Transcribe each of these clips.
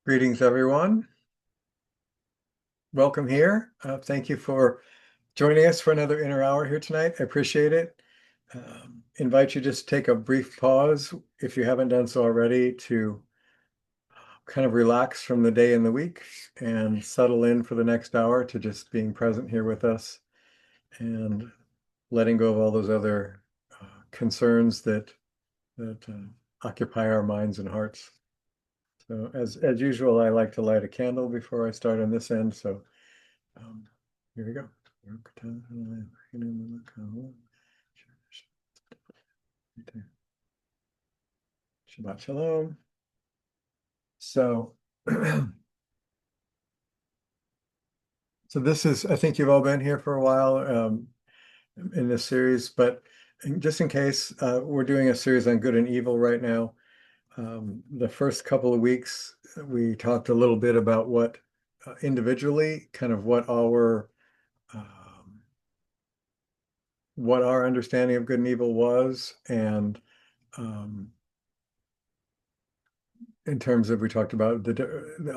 Greetings, everyone. Welcome here. Thank you for joining us for another inner hour here tonight. I appreciate it. Invite you just to take a brief pause if you haven't done so already to kind of relax from the day and the week and settle in for the next hour to just being present here with us and letting go of all those other concerns that occupy our minds and hearts. So as usual, I like to light a candle before I start on this end. So Um, here we go. Shabbat Shalom. So, so this is, I think you've all been here for a while in this series, but just in case, we're doing a series on good and evil right now. The first couple of weeks, we talked a little bit about what individually, kind of what our understanding of good and evil was, and um, in terms of we talked about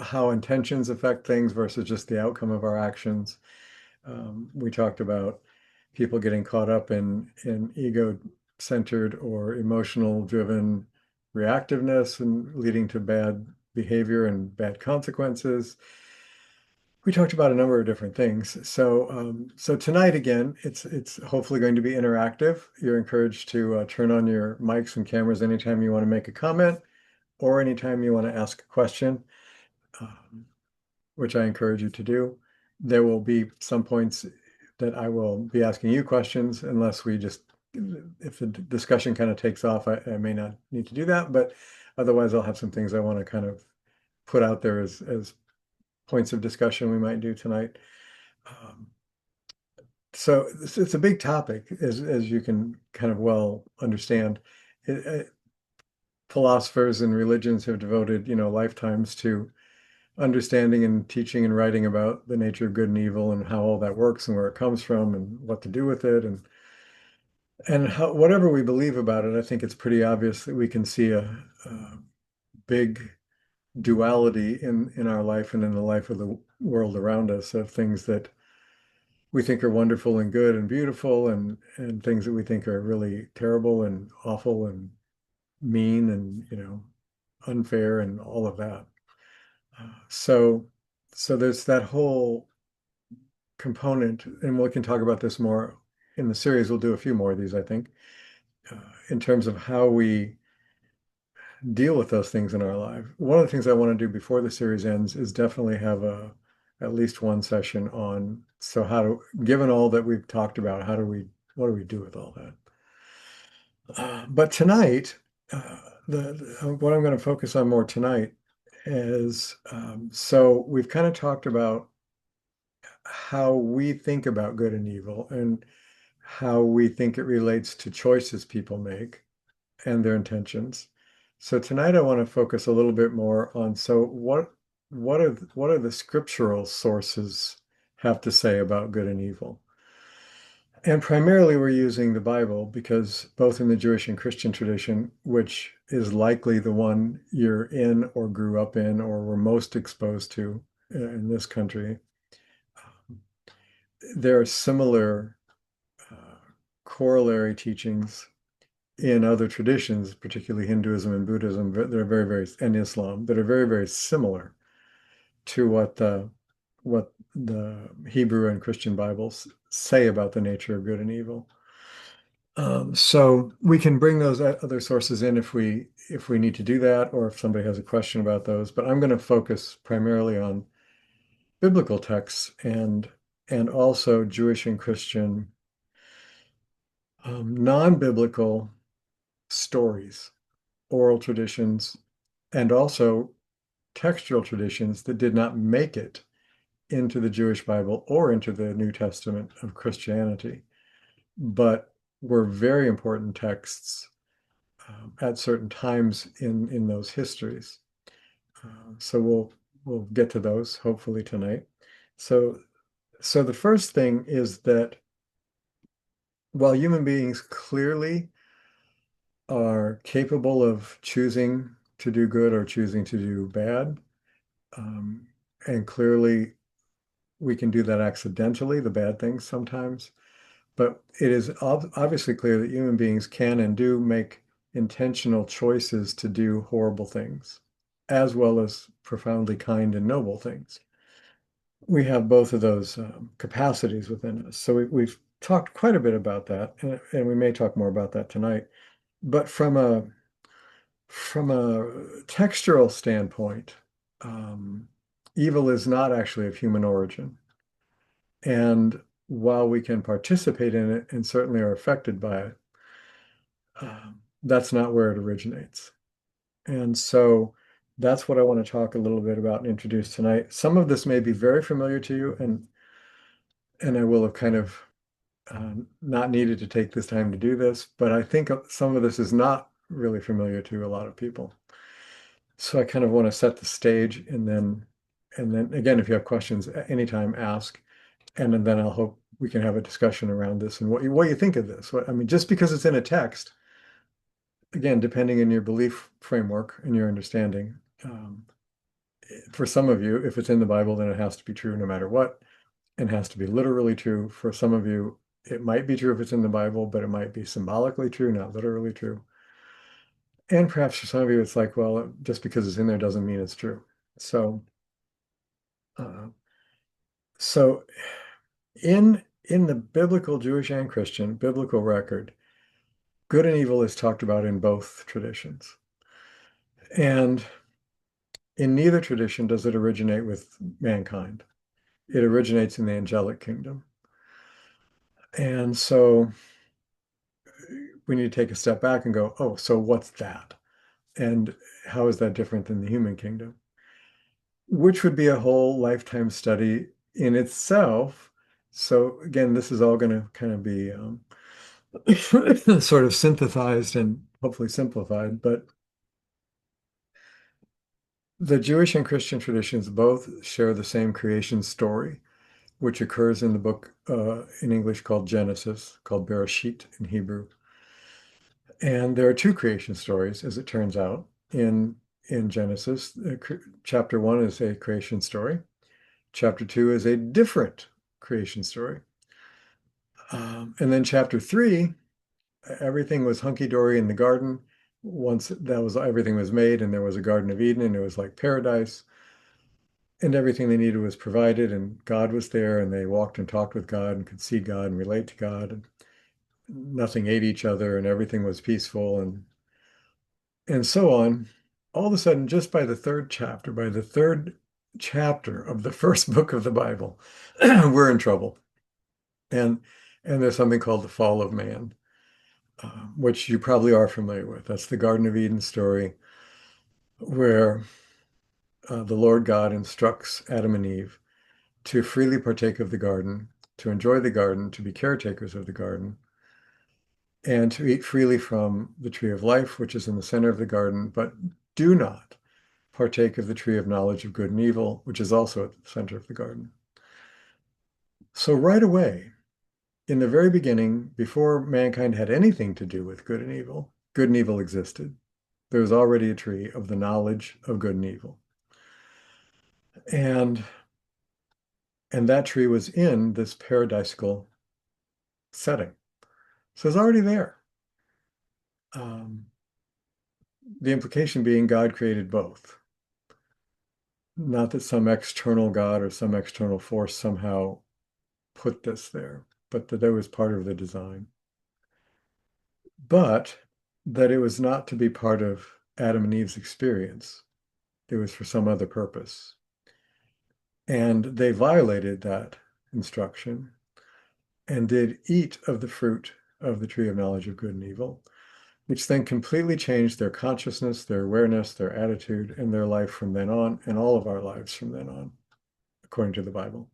how intentions affect things versus just the outcome of our actions. We talked about people getting caught up in ego-centered or emotional-driven reactiveness and leading to bad behavior and bad consequences. We talked about a number of different things. So tonight again, it's hopefully going to be interactive. You're encouraged to turn on your mics and cameras anytime you want to make a comment or anytime you want to ask a question, um, which I encourage you to do. There will be some points that I will be asking you questions unless if the discussion kind of takes off, I may not need to do that, but otherwise I'll have some things I want to kind of put out there as points of discussion we might do tonight. Um, so it's a big topic, as you can kind of well understand. Philosophers and religions have devoted, lifetimes to understanding and teaching and writing about the nature of good and evil and how all that works and where it comes from and what to do with it and how whatever we believe about it, I think it's pretty obvious that we can see a big duality in our life and in the life of the world around us of things that we think are wonderful and good and beautiful and things that we think are really terrible and awful and mean and unfair and all of that. So so there's that whole component, and we can talk about this more in the series. We'll do a few more of these, I think, uh, in terms of how we deal with those things in our life. One of the things I want to do before the series ends is definitely have at least one session on, so given all that we've talked about, what do we do with all that? But tonight, what I'm going to focus on more tonight is, so we've kind of talked about how we think about good and evil and how we think it relates to choices people make and their intentions. So tonight I want to focus a little bit more on, so what are the scriptural sources have to say about good and evil? And primarily we're using the Bible because both in the Jewish and Christian tradition, which is likely the one you're in or grew up in or were most exposed to in this country, there are similar uh, corollary teachings in other traditions, particularly Hinduism and Buddhism, that are and Islam, that are very, very similar to what the Hebrew and Christian Bibles say about the nature of good and evil. So we can bring those other sources in if we need to do that, or if somebody has a question about those. But I'm going to focus primarily on biblical texts and also Jewish and Christian non-biblical stories, oral traditions, and also textual traditions that did not make it into the Jewish Bible or into the New Testament of Christianity, but were very important texts at certain times in those histories. So we'll get to those hopefully tonight. So so the first thing is that while human beings clearly are capable of choosing to do good or choosing to do bad, Um, and clearly, we can do that accidentally, the bad things sometimes. But it is obviously clear that human beings can and do make intentional choices to do horrible things, as well as profoundly kind and noble things. We have both of those capacities within us. So we've talked quite a bit about that, and we may talk more about that tonight. But from a textural standpoint, evil is not actually of human origin. And while we can participate in it and certainly are affected by it, that's not where it originates. And so that's what I want to talk a little bit about and introduce tonight. Some of this may be very familiar to you, and I will have kind of not needed to take this time to do this, but I think some of this is not really familiar to a lot of people. So I kind of want to set the stage, and then again, if you have questions at any time, ask, and then I'll hope we can have a discussion around this and what you think of this. I mean, just because it's in a text, again, depending on your belief framework and your understanding, for some of you, if it's in the Bible, then it has to be true no matter what, and has to be literally true. For some of you, it might be true if it's in the Bible, but it might be symbolically true, not literally true. And perhaps for some of you, it's like, well, just because it's in there doesn't mean it's true. So, uh, so in the biblical Jewish and Christian biblical record, good and evil is talked about in both traditions. And in neither tradition does it originate with mankind. It originates in the angelic kingdom. And so we need to take a step back and go, oh, so what's that? And how is that different than the human kingdom? Which would be a whole lifetime study in itself. So again, this is all going to kind of be sort of synthesized and hopefully simplified, but the Jewish and Christian traditions both share the same creation story, which occurs in the book in English called Genesis, called Bereshit in Hebrew. And there are two creation stories, as it turns out, in Genesis. Chapter 1 is a creation story. Chapter 2 is a different creation story. And then chapter 3, everything was hunky-dory in the garden. Once everything was made, and there was a Garden of Eden, and it was like paradise, and everything they needed was provided, and God was there, and they walked and talked with God and could see God and relate to God, and nothing ate each other, and everything was peaceful, and so on. All of a sudden, just by the third chapter of the first book of the Bible, we're in trouble. And there's something called the fall of man, which you probably are familiar with. That's the Garden of Eden story, where the Lord God instructs Adam and Eve to freely partake of the garden, to enjoy the garden, to be caretakers of the garden, and to eat freely from the tree of life, which is in the center of the garden, but do not partake of the tree of knowledge of good and evil, which is also at the center of the garden. So right away, in the very beginning, before mankind had anything to do with good and evil existed. There was already a tree of the knowledge of good and evil. And that tree was in this paradisical setting. So it's already there. The implication being God created both. Not that some external God or some external force somehow put this there, but that was part of the design. But that it was not to be part of Adam and Eve's experience. It was for some other purpose. And they violated that instruction and did eat of the fruit of the tree of knowledge of good and evil, which then completely changed their consciousness, their awareness, their attitude, and their life from then on, and all of our lives from then on, according to the Bible.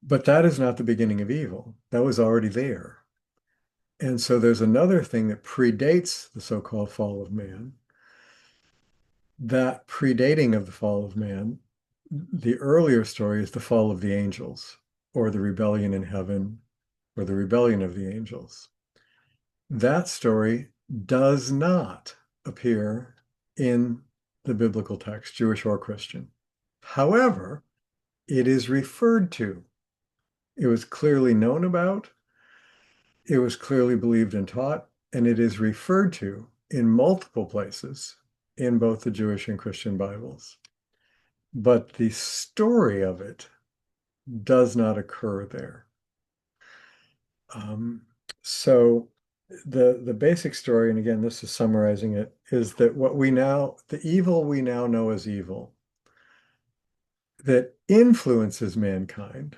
But that is not the beginning of evil. That was already there. And so there's another thing that predates the so-called fall of man. That predating of the fall of man, the earlier story is the fall of the angels, or the rebellion in heaven, or the rebellion of the angels. That story does not appear in the biblical text, Jewish or Christian. However, it is referred to. It was clearly known about, it was clearly believed and taught, and it is referred to in multiple places in both the Jewish and Christian Bibles. But the story of it does not occur there. Um, so the basic story, and again, this is summarizing it, is that the evil we now know as evil, that influences mankind,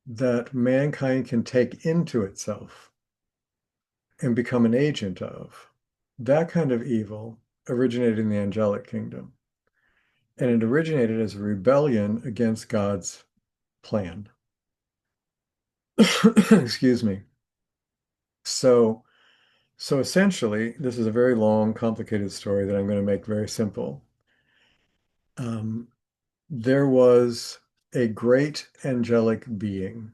that mankind can take into itself and become an agent of, that kind of evil originated in the angelic kingdom. And it originated as a rebellion against God's plan. Excuse me. So, so essentially, this is a very long, complicated story that I'm going to make very simple. Um, there was a great angelic being.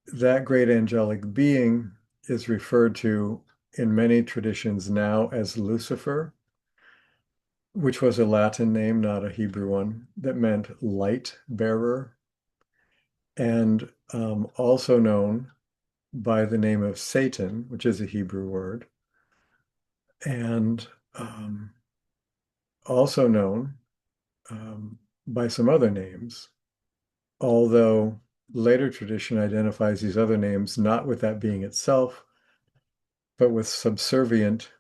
That great angelic being is referred to in many traditions now as Lucifer, which was a Latin name, not a Hebrew one, that meant light bearer, and also known by the name of Satan, which is a Hebrew word, and also known um, by some other names, although later tradition identifies these other names not with that being itself, but with subservient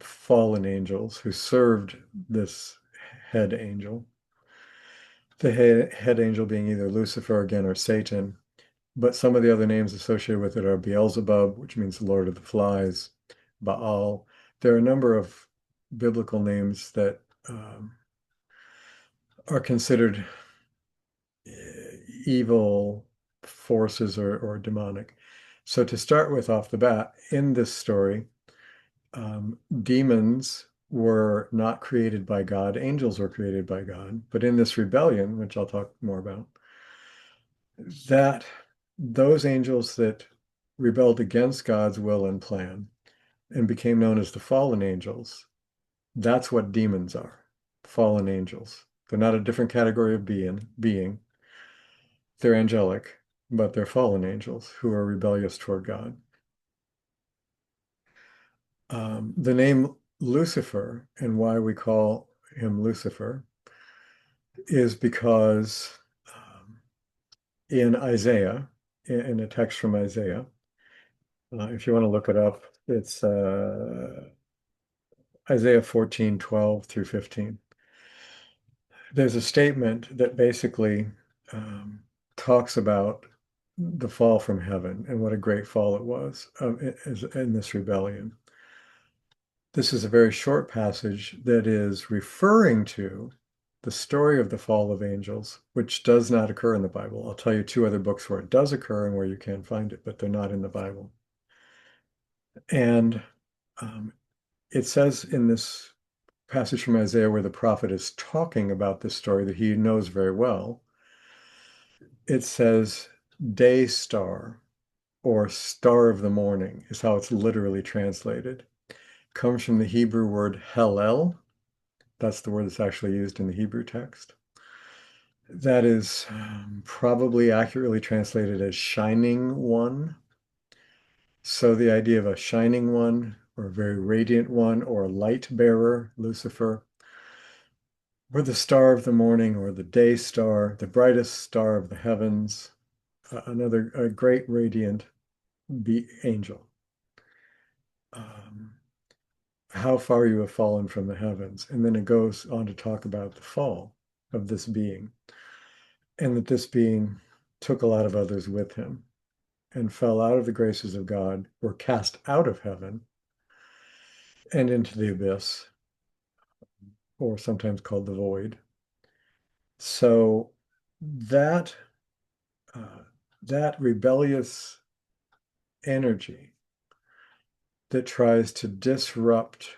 fallen angels who served this head angel. The head angel being either Lucifer again or Satan, but some of the other names associated with it are Beelzebub, which means Lord of the Flies, Baal. There are a number of biblical names that are considered evil forces or demonic. So to start with off the bat, in this story, demons were not created by God, angels were created by God, but in this rebellion, which I'll talk more about, that those angels that rebelled against God's will and plan and became known as the fallen angels, that's what demons are, fallen angels. They're not a different category of being. They're angelic, but they're fallen angels who are rebellious toward God. The name Lucifer and why we call him Lucifer is because in Isaiah, in a text from Isaiah, if you want to look it up, it's Isaiah 14:12 through 15. There's a statement that basically um, talks about the fall from heaven and what a great fall it was in this rebellion. This is a very short passage that is referring to the story of the fall of angels, which does not occur in the Bible. I'll tell you two other books where it does occur and where you can find it, but they're not in the Bible. And um, it says in this passage from Isaiah where the prophet is talking about this story that he knows very well, it says, day star or star of the morning is how it's literally translated. Comes from the Hebrew word Hallel. That's the word that's actually used in the Hebrew text. That is probably accurately translated as shining one. So the idea of a shining one or a very radiant one or a light bearer, Lucifer, or the star of the morning or the day star, the brightest star of the heavens, a great radiant angel. Um, how far you have fallen from the heavens. And then it goes on to talk about the fall of this being, and that this being took a lot of others with him and fell out of the graces of God, were cast out of heaven and into the abyss, or sometimes called the void. So that that rebellious energy that tries to disrupt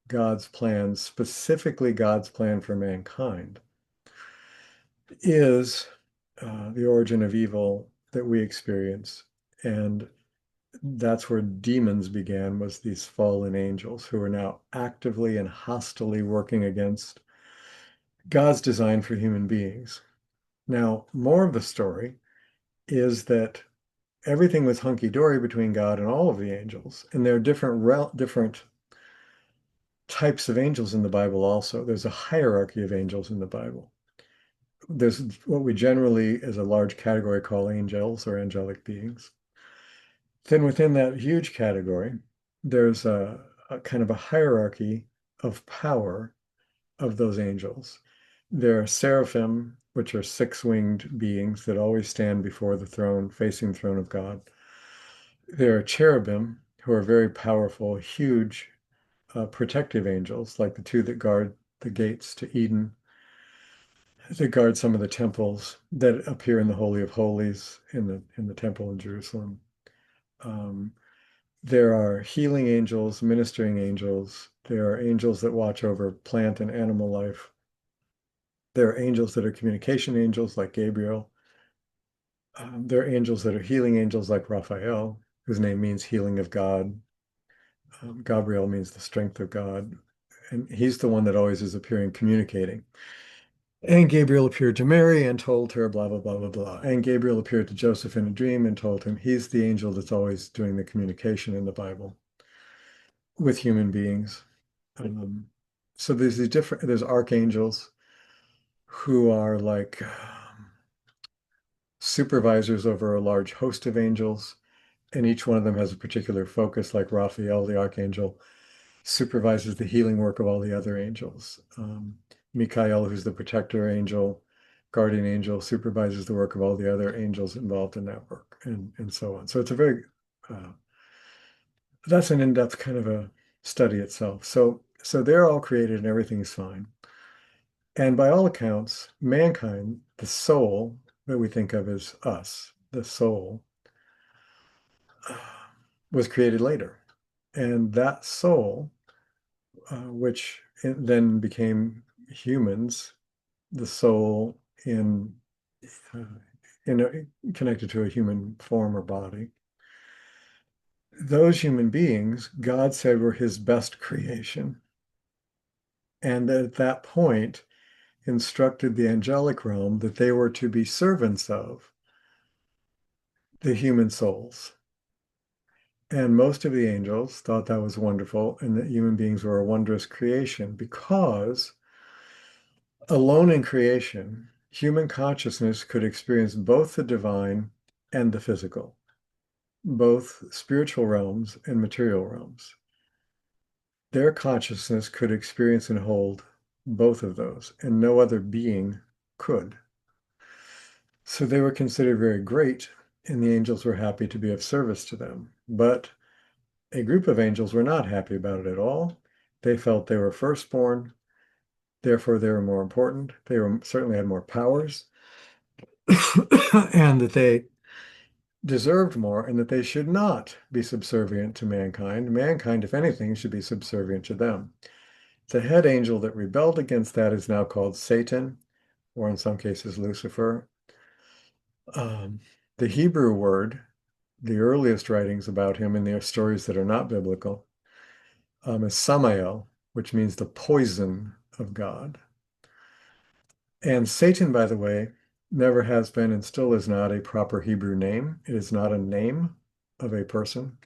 God's plan, specifically God's plan for mankind, is the origin of evil that we experience. And That's where demons began, was these fallen angels who are now actively and hostilely working against God's design for human beings. Now, more of the story is that everything was hunky-dory between God and all of the angels, and there are different types of angels in the Bible also. There's a hierarchy of angels in the Bible. There's what we generally, as a large category, call angels or angelic beings. Then within that huge category, there's a kind of a hierarchy of power of those angels. There are seraphim, which are six-winged beings that always stand before the throne, facing the throne of God. There are cherubim, who are very powerful, huge, protective angels, like the two that guard the gates to Eden, that guard some of the temples that appear in the Holy of Holies in the temple in Jerusalem. Um, there are healing angels, ministering angels. There are angels that watch over plant and animal life. There are angels that are communication angels, like Gabriel. There are angels that are healing angels, like Raphael, whose name means healing of God. Gabriel means the strength of God. And he's the one that always is appearing, communicating. And Gabriel appeared to Mary and told her blah, blah, blah, blah, blah. And Gabriel appeared to Joseph in a dream and told him. He's the angel that's always doing the communication in the Bible with human beings. Um, so there's archangels who are like supervisors over a large host of angels, and each one of them has a particular focus, like Raphael, the archangel, supervises the healing work of all the other angels. Michael, who's the protector angel, guardian angel, supervises the work of all the other angels involved in that work, and so on. So it's a very, that's an in-depth kind of a study itself. So they're all created and everything's fine. And by all accounts, mankind, the soul that we think of as us, the soul, was created later. And that soul, which then became humans, the soul uh, connected to a human form or body, those human beings, God said, were his best creation. And at that point, instructed the angelic realm that they were to be servants of the human souls. And most of the angels thought that was wonderful and that human beings were a wondrous creation because alone in creation, human consciousness could experience both the divine and the physical, both spiritual realms and material realms. Their consciousness could experience and hold both of those, and no other being could. So they were considered very great, and the angels were happy to be of service to them. But a group of angels were not happy about it at all. They felt they were firstborn, therefore they were more important. They certainly had more powers, and that they deserved more, and that they should not be subservient to mankind. Mankind, if anything, should be subservient to them. The head angel that rebelled against that is now called Satan, or in some cases Lucifer. Um, the Hebrew word, the earliest writings about him and the stories that are not biblical, is Samael, which means the poison of God. And Satan, by the way, never has been and still is not a proper Hebrew name. It is not a name of a person.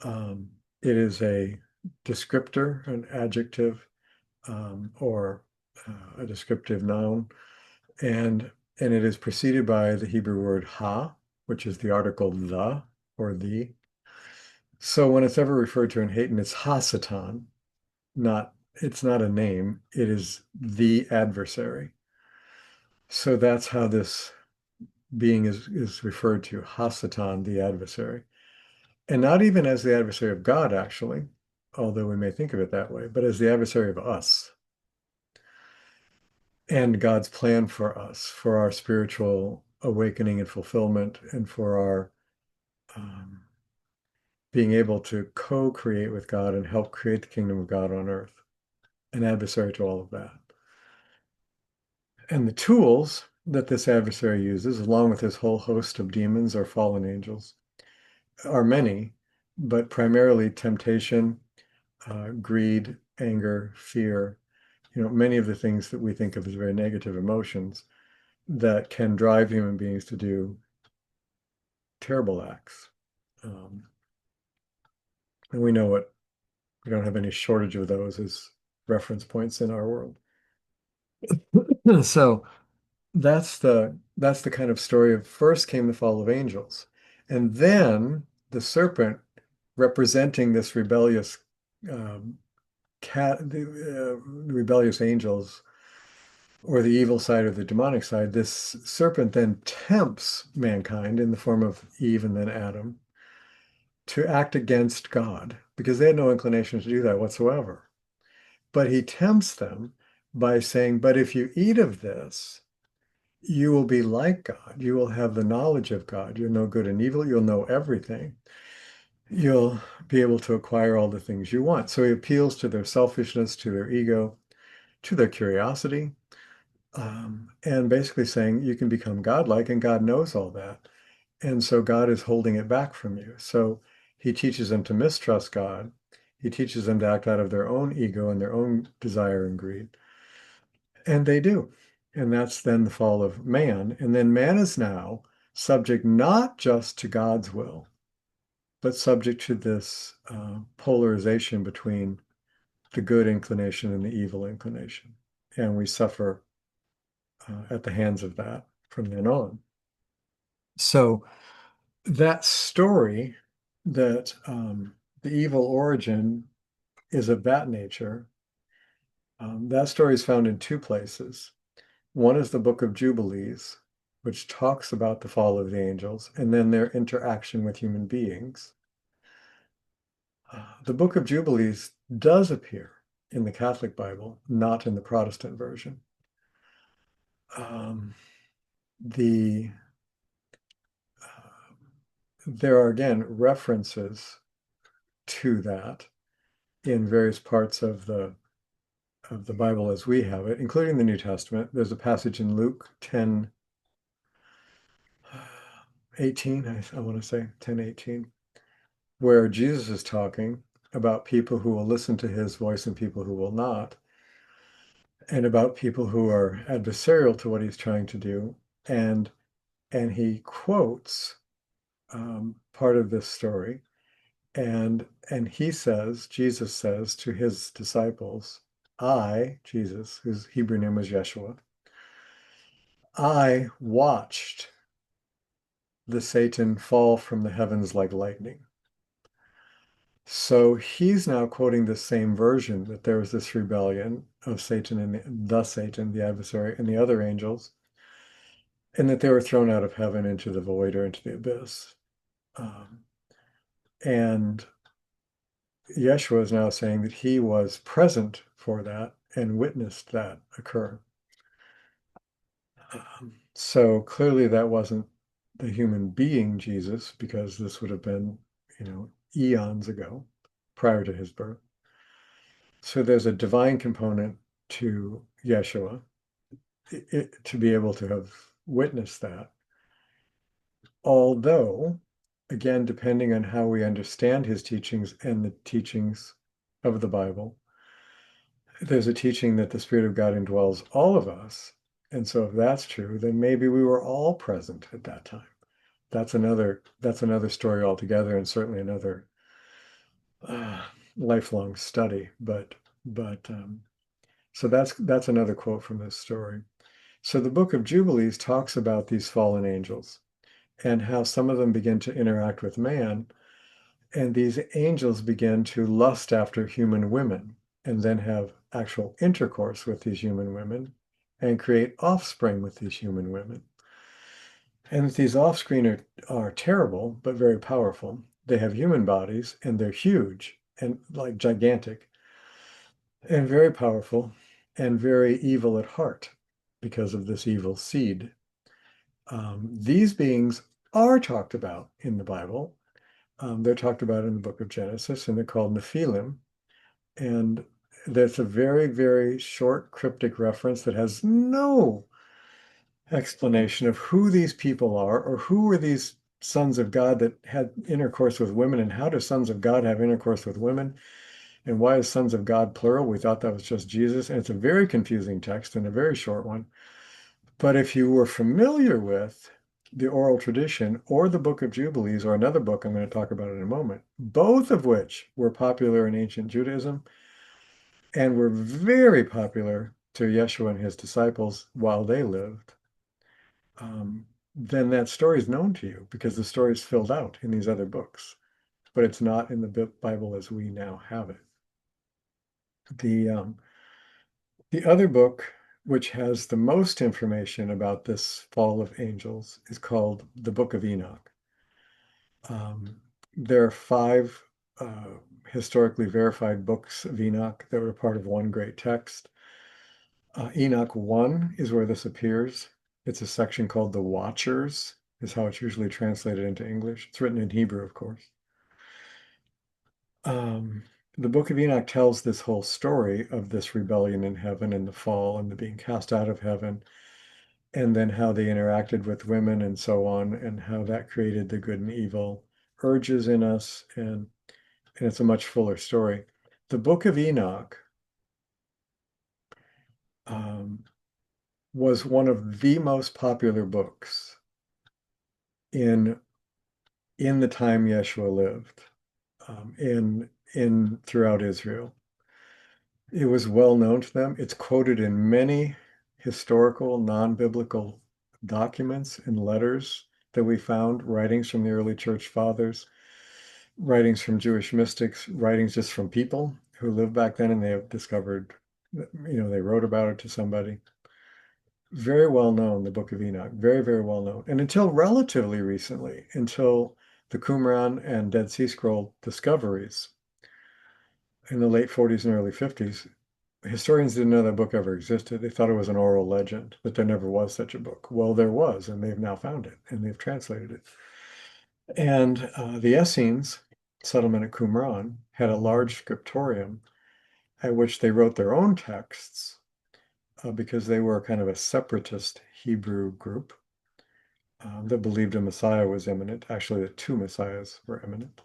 It is a descriptor, an adjective, or a descriptive noun, and it is preceded by the Hebrew word ha, which is the article the or the. So when it's ever referred to in Hayton, it's Hasatan, not it's not a name, it is the adversary. So that's how this being is referred to, Hasatan, the adversary. And not even as the adversary of God, actually, although we may think of it that way, but as the adversary of us and God's plan for us, for our spiritual awakening and fulfillment, and for our being able to co-create with God and help create the kingdom of God on earth, an adversary to all of that. And the tools that this adversary uses, along with his whole host of demons or fallen angels, are many, but primarily temptation, greed, anger, fear, many of the things that we think of as very negative emotions that can drive human beings to do terrible acts. Um, and we don't have any shortage of those as reference points in our world. So that's the kind of story of first came the fall of angels. And then the serpent representing this rebellious um, the rebellious angels or the evil side or the demonic side, this serpent then tempts mankind in the form of Eve and then Adam to act against God because they had no inclination to do that whatsoever. But he tempts them by saying, but if you eat of this, you will be like God. You will have the knowledge of God. You'll know good and evil. You'll know everything. You'll be able to acquire all the things you want. So he appeals to their selfishness, to their ego, to their curiosity, and basically saying you can become godlike, and God knows all that. And so God is holding it back from you. So he teaches them to mistrust God. He teaches them to act out of their own ego and their own desire and greed. And they do. And that's then the fall of man. And then man is now subject not just to God's will, but subject to this polarization between the good inclination and the evil inclination. And we suffer at the hands of that from then on. So that story that the evil origin is of that nature, that story is found in two places. One is the Book of Jubilees, which talks about the fall of the angels and then their interaction with human beings. The Book of Jubilees does appear in the Catholic Bible, not in the Protestant version. Um, the There are again references to that in various parts of the Bible as we have it, including the New Testament. There's a passage in Luke 10:18, I want to say 10:18, where Jesus is talking about people who will listen to his voice and people who will not, and about people who are adversarial to what he's trying to do. And he quotes part of this story, and he says, Jesus says to his disciples, I, Jesus, whose Hebrew name was Yeshua, I watched the Satan fall from the heavens like lightning. So he's now quoting the same version that there was this rebellion of Satan and the Satan, the adversary, and the other angels, and that they were thrown out of heaven into the void or into the abyss. And Yeshua is now saying that he was present for that and witnessed that occur. So clearly that wasn't the human being Jesus, because this would have been, eons ago, prior to his birth. So there's a divine component to Yeshua, to be able to have witnessed that. Although, again, depending on how we understand his teachings and the teachings of the Bible, there's a teaching that the Spirit of God indwells all of us. And so if that's true, then maybe we were all present at that time. That's another story altogether, and certainly another uh, lifelong study. But so that's another quote from this story. So the Book of Jubilees talks about these fallen angels and how some of them begin to interact with man, and these angels begin to lust after human women and then have actual intercourse with these human women and create offspring with these human women. And these offspring are terrible, but very powerful. They have human bodies and they're huge and like gigantic and very powerful and very evil at heart because of this evil seed. These beings are talked about in the Bible. They're talked about in the book of Genesis, and they're called Nephilim. And there's a very, very short cryptic reference that has no explanation of who these people are or who were these sons of God that had intercourse with women, and how do sons of God have intercourse with women? And why is sons of God plural? We thought that was just Jesus. And it's a very confusing text and a very short one. But if you were familiar with the oral tradition or the Book of Jubilees or another book I'm going to talk about in a moment, both of which were popular in ancient Judaism and were very popular to Yeshua and his disciples while they lived, then that story is known to you because the story is filled out in these other books, but it's not in the Bible as we now have it. The other book, which has the most information about this fall of angels, is called the Book of Enoch. There are five historically verified books of Enoch that were part of one great text. Enoch 1 is where this appears. It's a section called the Watchers, is how it's usually translated into English. It's written in Hebrew, of course. The Book of Enoch tells this whole story of this rebellion in heaven and the fall and the being cast out of heaven, and then how they interacted with women and so on, and how that created the good and evil urges in us, and it's a much fuller story. The Book of Enoch was one of the most popular books in the time Yeshua lived, in throughout Israel. It was well known to them. It's quoted in many historical, non-biblical documents and letters that we found, writings from the early church fathers, writings from Jewish mystics, writings just from people who lived back then, and they have discovered, they wrote about it to somebody. Very well known, the Book of Enoch, very, very well known. And until relatively recently, until the Qumran and Dead Sea Scroll discoveries in the late 40s and early 50s, historians didn't know that book ever existed. They thought it was an oral legend, that there never was such a book. Well, there was, and they've now found it, and they've translated it. And the Essenes, settlement at Qumran, had a large scriptorium at which they wrote their own texts because they were kind of a separatist Hebrew group that believed a Messiah was imminent. Actually, the two Messiahs were imminent.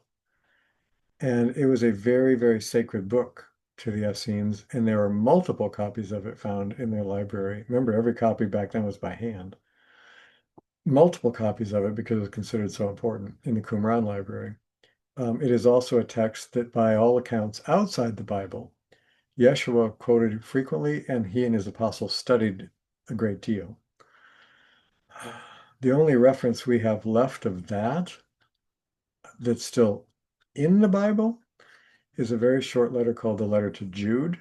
And it was a very, very sacred book to the Essenes, and there were multiple copies of it found in their library. Remember, every copy back then was by hand. Multiple copies of it because it was considered so important in the Qumran library. It is also a text that, by all accounts, outside the Bible, Yeshua quoted frequently, and he and his apostles studied a great deal. The only reference we have left of that's still in the Bible is a very short letter called the Letter to Jude.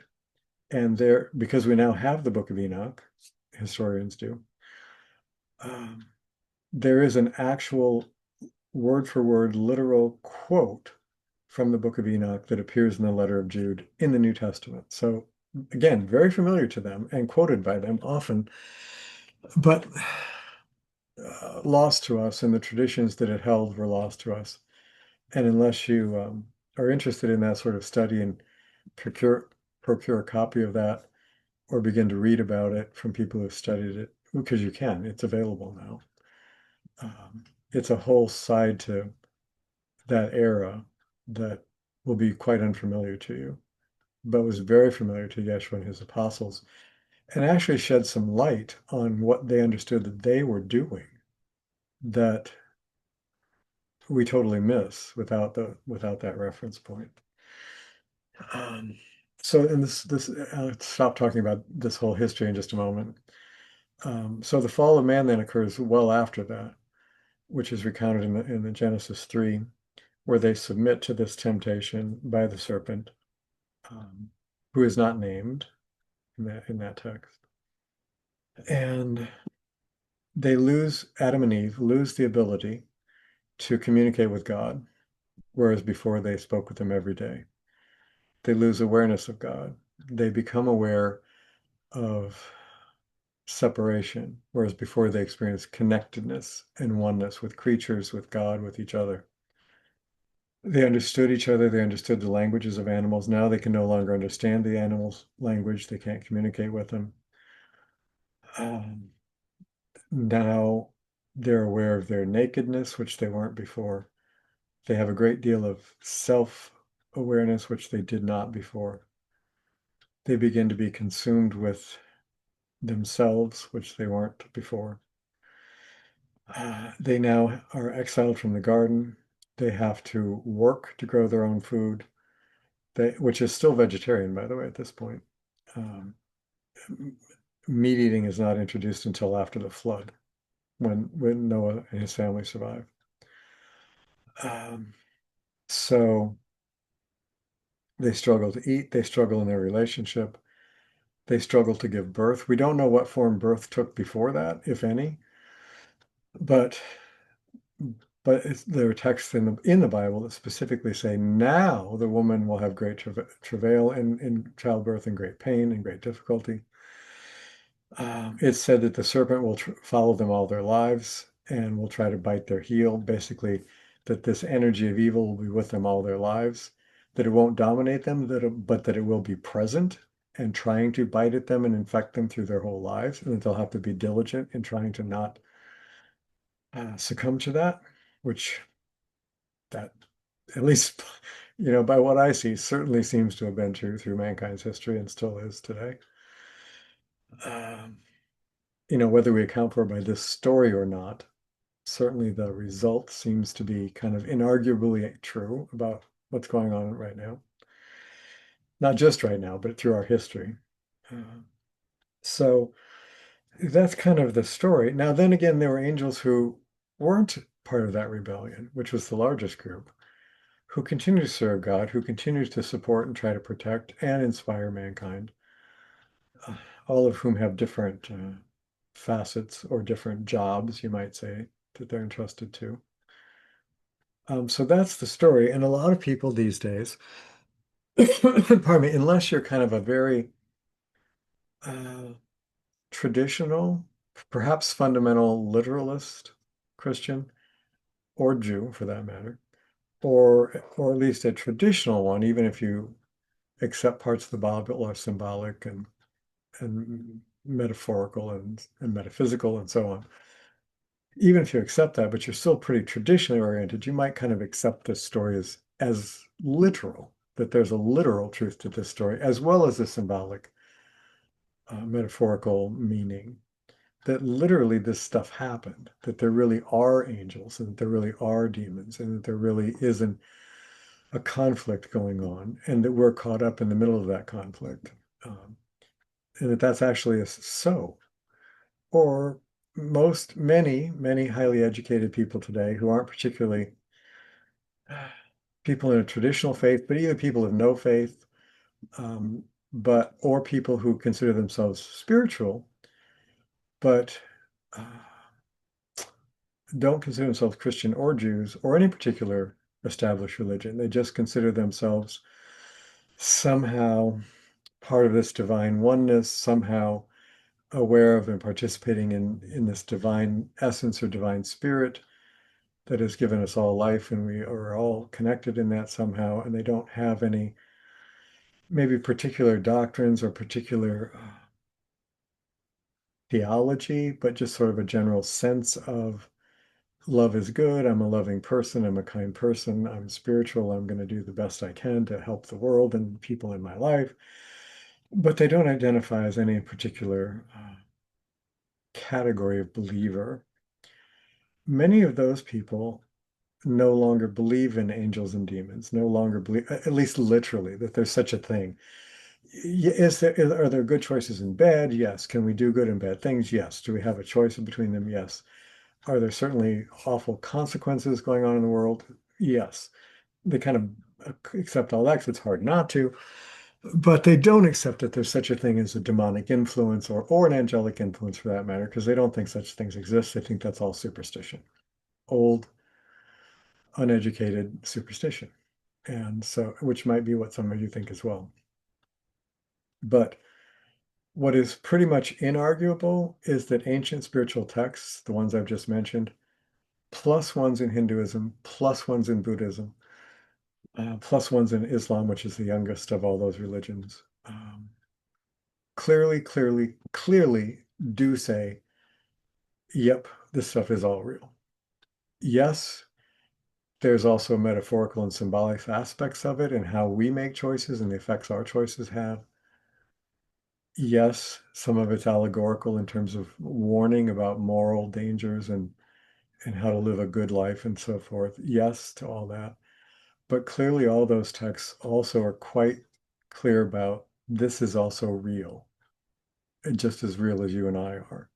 And there, because we now have the Book of Enoch, historians do, there is an actual word for word literal quote from the Book of Enoch that appears in the letter of Jude in the New Testament. So again, very familiar to them and quoted by them often, but lost to us, and the traditions that it held were lost to us. And unless you are interested in that sort of study and procure a copy of that or begin to read about it from people who've studied it, because you can, it's available now. It's a whole side to that era that will be quite unfamiliar to you, but was very familiar to Yeshua and his apostles, and actually shed some light on what they understood that they were doing that we totally miss without that reference point. So, and I'll stop talking about this whole history in just a moment. So the fall of man then occurs well after that, which is recounted in the Genesis 3, where they submit to this temptation by the serpent, who is not named in that text. And Adam and Eve lose the ability to communicate with God, whereas before they spoke with him every day. They lose awareness of God. They become aware of separation, whereas before they experienced connectedness and oneness with creatures, with God, with each other. They understood each other. They understood the languages of animals. Now they can no longer understand the animals' language. They can't communicate with them. Now They're aware of their nakedness, which they weren't before. They have a great deal of self-awareness, which they did not before. They begin to be consumed with themselves, which they weren't before. They now are exiled from the garden. They have to work to grow their own food, which is still vegetarian, by the way, at this point. Um, Meat eating is not introduced until after the flood, when Noah and his family survive. Um, so they struggle to eat. They struggle in their relationship. They struggle to give birth. We don't know what form birth took before that, if any, but there are texts in the Bible that specifically say now the woman will have great travail in childbirth and great pain and great difficulty. It's said that the serpent will follow them all their lives and will try to bite their heel. Basically, that this energy of evil will be with them all their lives, that it won't dominate them, but that it will be present and trying to bite at them and infect them through their whole lives, and that they'll have to be diligent in trying to not succumb to that, which that, at least, by what I see, certainly seems to have been true through mankind's history and still is today. Um, whether we account for it by this story or not, certainly the result seems to be kind of inarguably true about what's going on right now. Not just right now, but through our history. Uh, so that's kind of the story. Now, then again, there were angels who weren't part of that rebellion, which was the largest group, who continue to serve God, who continue to support and try to protect and inspire mankind, uh, all of whom have different facets or different jobs, you might say, that they're entrusted to. So that's the story. And a lot of people these days, pardon me, unless you're kind of a very uh, traditional, perhaps fundamental literalist Christian or Jew for that matter, or at least a traditional one, even if you accept parts of the Bible are symbolic and metaphorical and metaphysical and so on. Even if you accept that, but you're still pretty traditionally oriented, you might kind of accept this story as literal, that there's a literal truth to this story, as well as a symbolic, metaphorical meaning, that literally this stuff happened, that there really are angels, and that there really are demons, and that there really isn't a conflict going on, and that we're caught up in the middle of that conflict, and that that's actually so. Or many highly educated people today who aren't particularly people in a traditional faith, but either people of no faith, um, or people who consider themselves spiritual, but uh, don't consider themselves Christian or Jews or any particular established religion. They just consider themselves somehow part of this divine oneness, somehow aware of and participating in this divine essence or divine spirit that has given us all life, and we are all connected in that somehow. And they don't have any maybe particular doctrines or particular theology, but just sort of a general sense of love is good. I'm a loving person. I'm a kind person. I'm spiritual. I'm going to do the best I can to help the world and people in my life. But they don't identify as any particular category of believer. Many of those people no longer believe in angels and demons, no longer believe, at least literally, that there's such a thing. Are there good choices and bad? Yes. Can we do good and bad things? Yes. Do we have a choice between them? Yes. Are there certainly awful consequences going on in the world? Yes. They kind of accept all that because it's hard not to, but they don't accept that there's such a thing as a demonic influence or an angelic influence for that matter, because they don't think such things exist. They think that's all superstition, old, uneducated superstition. And so, which might be what some of you think as well. But what is pretty much inarguable is that ancient spiritual texts, the ones I've just mentioned, plus ones in Hinduism, plus ones in Buddhism, plus ones in Islam, which is the youngest of all those religions, clearly do say, yep, this stuff is all real. Yes, there's also metaphorical and symbolic aspects of it and how we make choices and the effects our choices have. Yes, some of it's allegorical in terms of warning about moral dangers and how to live a good life and so forth. Yes, to all that. But clearly, all those texts also are quite clear about this is also real, just as real as you and I are.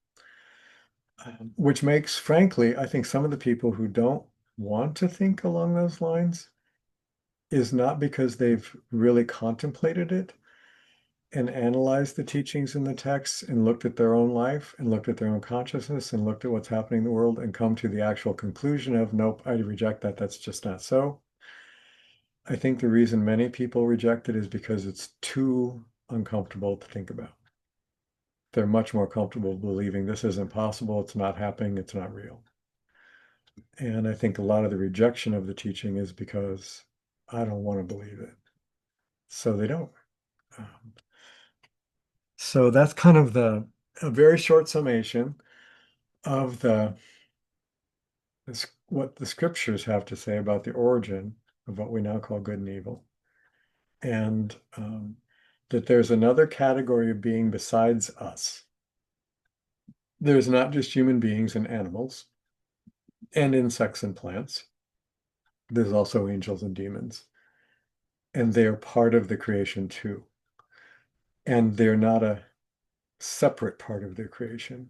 Which makes, frankly, I think some of the people who don't want to think along those lines is not because they've really contemplated it and analyzed the teachings in the texts and looked at their own life and looked at their own consciousness and looked at what's happening in the world and come to the actual conclusion of, nope, I reject that. That's just not so. I think the reason many people reject it is because it's too uncomfortable to think about. They're much more comfortable believing this isn't possible, it's not happening, it's not real. And I think a lot of the rejection of the teaching is because I don't want to believe it. So they don't. Um, so that's kind of a very short summation of what the scriptures have to say about the origin of what we now call good and evil. And that there's another category of being besides us. There's not just human beings and animals and insects and plants. There's also angels and demons. And they're part of the creation too. And they're not a separate part of the creation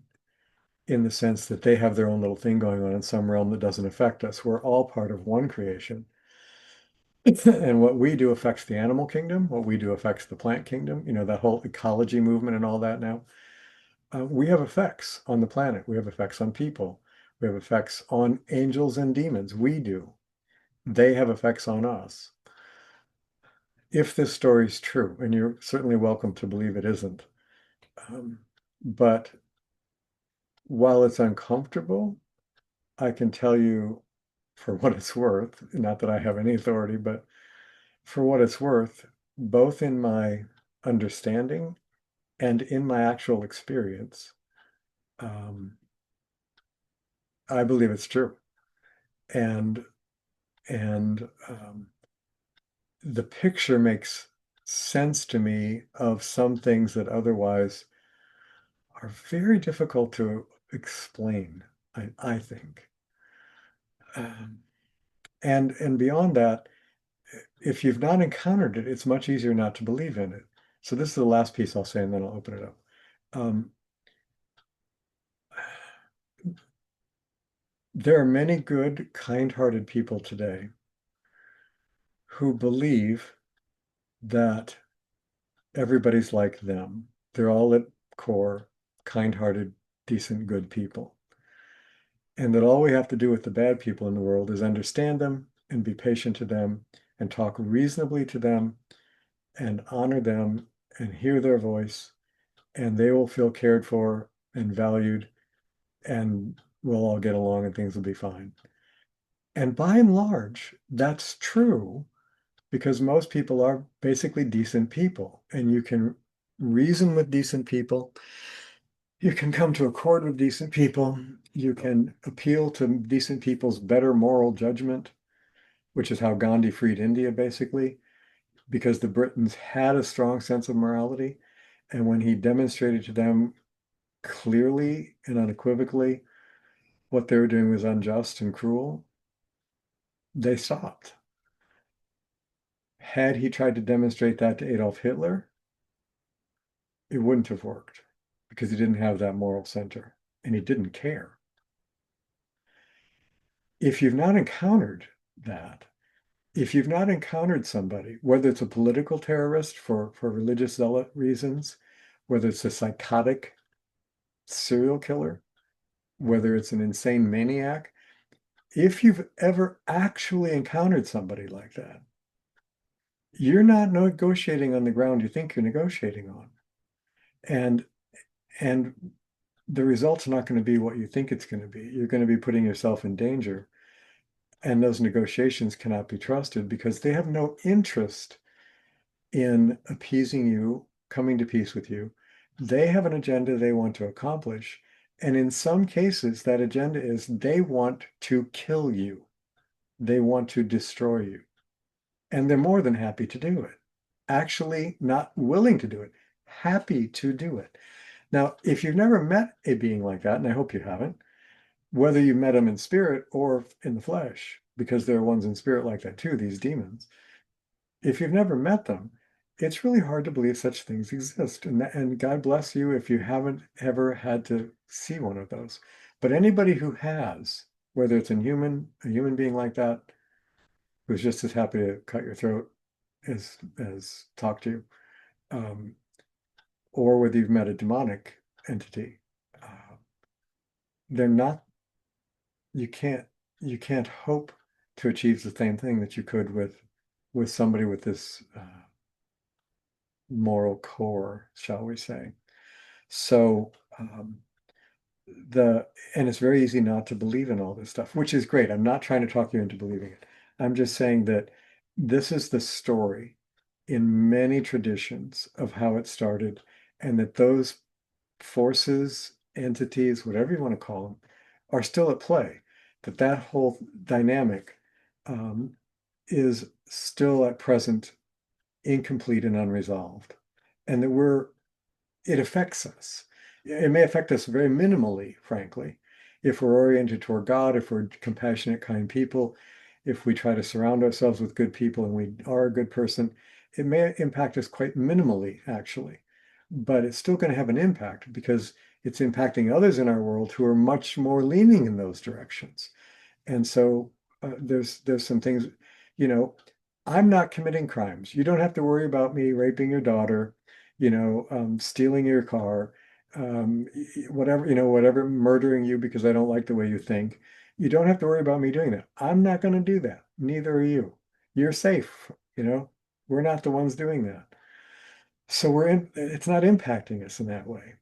in the sense that they have their own little thing going on in some realm that doesn't affect us. We're all part of one creation. And what we do affects the animal kingdom. What we do affects the plant kingdom. You know, that whole ecology movement and all that now. We have effects on the planet. We have effects on people. We have effects on angels and demons. We do. They have effects on us. If this story is true, and you're certainly welcome to believe it isn't, but while it's uncomfortable, I can tell you for what it's worth, not that I have any authority, but for what it's worth, both in my understanding and in my actual experience, um, I believe it's true. And the picture makes sense to me of some things that otherwise are very difficult to explain, I think. Um, and beyond that, if you've not encountered it, it's much easier not to believe in it. So this is the last piece I'll say, and then I'll open it up. Um, there are many good, kind-hearted people today who believe that everybody's like them. They're all at core kind-hearted, decent, good people. And that all we have to do with the bad people in the world is understand them and be patient to them and talk reasonably to them and honor them and hear their voice, and they will feel cared for and valued, and we'll all get along and things will be fine. And by and large, that's true because most people are basically decent people, and you can reason with decent people. You can come to accord with decent people. You can appeal to decent people's better moral judgment, which is how Gandhi freed India, basically, because the Britons had a strong sense of morality. And when he demonstrated to them clearly and unequivocally what they were doing was unjust and cruel, they stopped. Had he tried to demonstrate that to Adolf Hitler, it wouldn't have worked because he didn't have that moral center and he didn't care. If you've not encountered that, if you've not encountered somebody, whether it's a political terrorist for religious zealot reasons, whether it's a psychotic serial killer, whether it's an insane maniac, if you've ever actually encountered somebody like that, you're not negotiating on the ground you think you're negotiating on. And and the result's not going to be what you think it's going to be. You're going to be putting yourself in danger. And those negotiations cannot be trusted because they have no interest in appeasing you, coming to peace with you. They have an agenda they want to accomplish. And in some cases, that agenda is they want to kill you. They want to destroy you. And they're more than happy to do it. Actually, not willing to do it, happy to do it. Now, if you've never met a being like that, and I hope you haven't, whether you met them in spirit or in the flesh, because there are ones in spirit like that too, these demons, if you've never met them, it's really hard to believe such things exist. And God bless you if you haven't ever had to see one of those. But anybody who has, whether it's a human being like that, who's just as happy to cut your throat as talk to you, um, or whether you've met a demonic entity, uh, they're not. You can't you can't hope to achieve the same thing that you could with somebody with this moral core, shall we say. So the and it's very easy not to believe in all this stuff, which is great. I'm not trying to talk you into believing it. I'm just saying that this is the story in many traditions of how it started, and that those forces, entities, whatever you want to call them, are still at play. That whole dynamic um, is still at present incomplete and unresolved, and that it affects us. It may affect us very minimally, frankly, if we're oriented toward God, if we're compassionate, kind people, if we try to surround ourselves with good people and we are a good person, it may impact us quite minimally, actually. But it's still going to have an impact because it's impacting others in our world who are much more leaning in those directions. And so there's some things, you know, I'm not committing crimes. You don't have to worry about me raping your daughter, stealing your car, whatever, whatever, murdering you because I don't like the way you think. You don't have to worry about me doing that. I'm not going to do that. Neither are you. You're safe, We're not the ones doing that. So it's not impacting us in that way.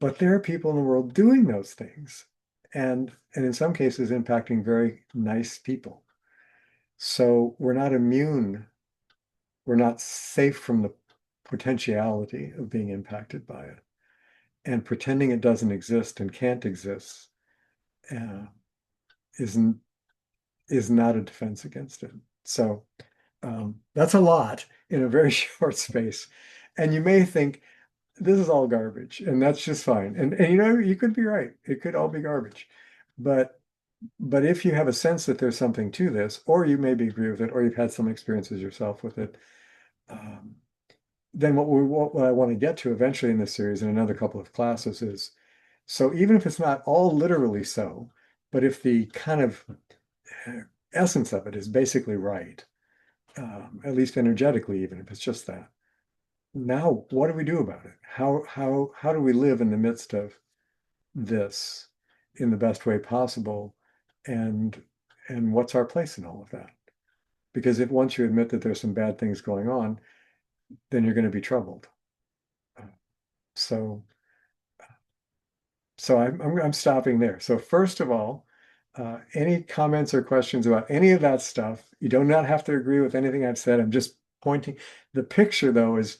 But there are people in the world doing those things and in some cases impacting very nice people. So we're not immune, we're not safe from the potentiality of being impacted by it. And pretending it doesn't exist and can't exist uh, isn't is not a defense against it. So that's a lot in a very short space. And you may think this is all garbage, and that's just fine. And you could be right. It could all be garbage. But if you have a sense that there's something to this, or you maybe agree with it, or you've had some experiences yourself with it, um, then what I want to get to eventually in this series in another couple of classes is, so even if it's not all literally so, but if the kind of essence of it is basically right, at least energetically, even if it's just that, now what do we do about it? How do we live in the midst of this in the best way possible? And what's our place in all of that? Because if once you admit that there's some bad things going on, then you're going to be troubled. So I'm stopping there. So first of all, any comments or questions about any of that stuff? You do not have to agree with anything I've said. I'm just pointing. The picture, though, is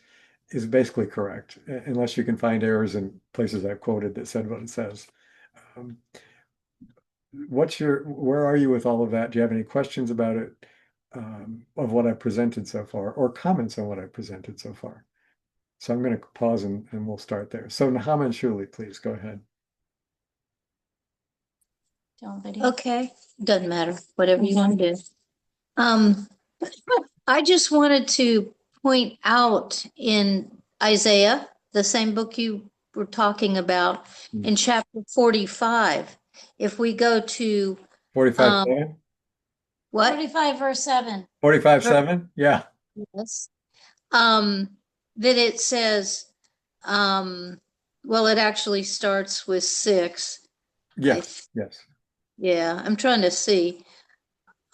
basically correct, unless you can find errors in places I've quoted that said what it says. Um, where are you with all of that? Do you have any questions about it, of what I've presented so far, or comments on what I've presented so far? So I'm going to pause and we'll start there. So Nahama and Shuli, please go ahead. Okay, doesn't matter, whatever you want to do. I just wanted to point out in Isaiah, the same book you were talking about, in chapter 45, if we go to 45:7? what? 45 verse 7. 45:7? Yeah. Yes. That it says, well, it actually starts with 6. Yes. Yes. Yeah, I'm trying to see.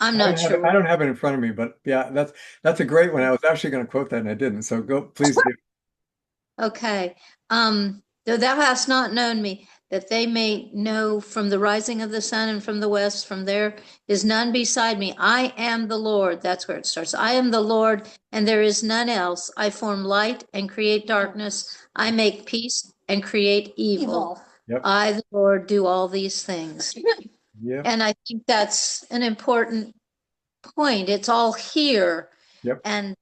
I'm not sure. I don't have it in front of me, but yeah, that's a great one. I was actually going to quote that and I didn't. So go, please do. Okay. Though thou hast not known me, that they may know from the rising of the sun and from the west, from there is none beside me. I am the Lord. That's where it starts. I am the Lord, and there is none else. I form light and create darkness. I make peace and create evil. Yep. I, the Lord, do all these things. Yep. And I think that's an important point. It's all here. Yep. And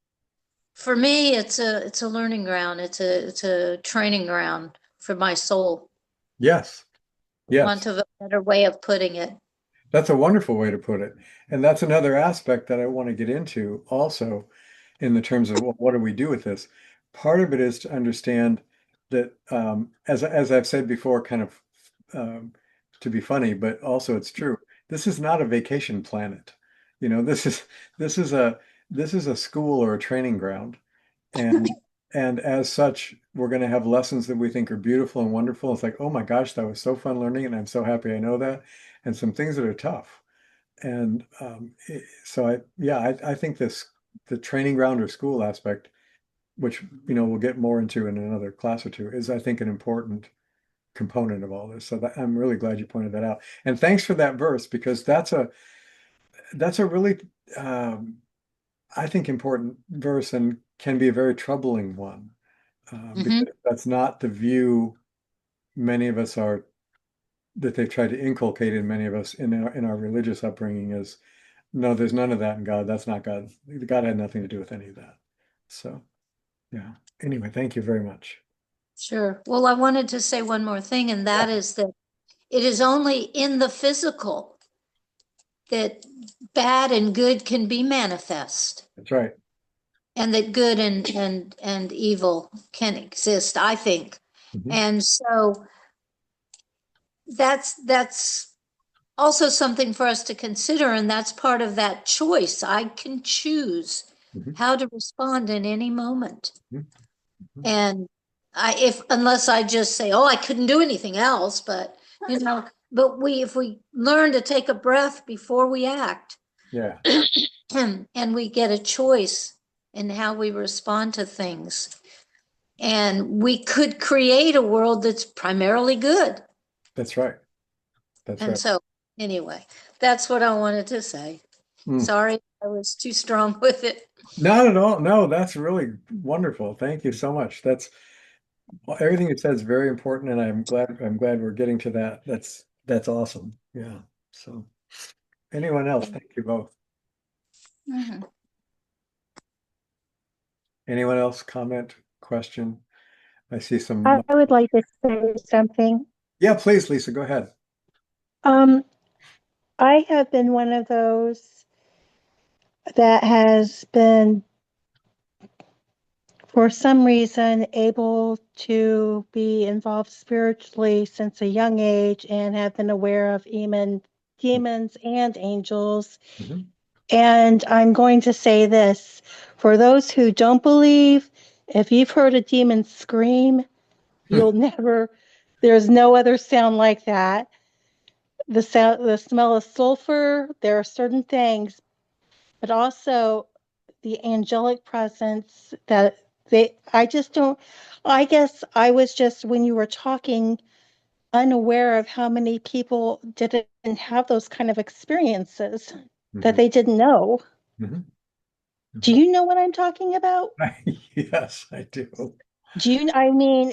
for me, it's a learning ground. It's a training ground for my soul. Yes. Yes. Want of a better way of putting it. That's a wonderful way to put it. And that's another aspect that I want to get into also in the terms of, well, what do we do with this? Part of it is to understand that, as I've said before, kind of um, to be funny, but also it's true. This is not a vacation planet. You know, this is a this is a school or a training ground, and and as such, we're going to have lessons that we think are beautiful and wonderful. It's like, oh my gosh, that was so fun learning, and I'm so happy I know that, and some things that are tough. And so I think the training ground or school aspect, which we'll get more into in another class or two, is I think an important component of all this. So I'm really glad you pointed that out. And thanks for that verse because that's a really I think important verse and can be a very troubling one Hmm. because that's not the view many of us are that they've tried to inculcate in many of us in our religious upbringing is no, there's none of that in God. That's not God. God had nothing to do with any of that. So, yeah. Anyway, thank you very much. Sure. Well, I wanted to say one more thing, and Yeah, that is that it is only in the physical that bad and good can be manifest, that's right. and that good and evil can exist, I think. Hmm. And so that's also something for us to consider, and that's part of that choice. I can choose Hmm. how to respond in any moment. Hmm. And if unless I just say, "Oh, I couldn't do anything else," but if we learn to take a breath before we act, Yeah, and we get a choice in how we respond to things, and we could create a world that's primarily good. that's right. That's And right. so, anyway, that's what I wanted to say. Mm. Sorry, I was too strong with it. Not at all. No, that's really wonderful. Thank you so much. That's everything you said is very important, and I'm glad we're getting to that. That's awesome. Yeah. So, anyone else? Thank you both. Mhm. Anyone else comment, question? I see some. I would like to say something. Yeah, please, Lisa, go ahead. Um, I have been one of those that has been, for some reason, able to be involved spiritually since a young age and have been aware of even demons and angels. Mhm. And I'm going to say this for those who don't believe, if you've heard a demon scream, you'll never, there's no other sound like that. The sound, the smell of sulfur, there are certain things, but also the angelic presence that I just don't, I guess I was just, when you were talking, unaware of how many people didn't have those kind of experiences that Mhm. they didn't know. Mhm. Do Mhm. you know what I'm talking about? Yes, I do. I mean,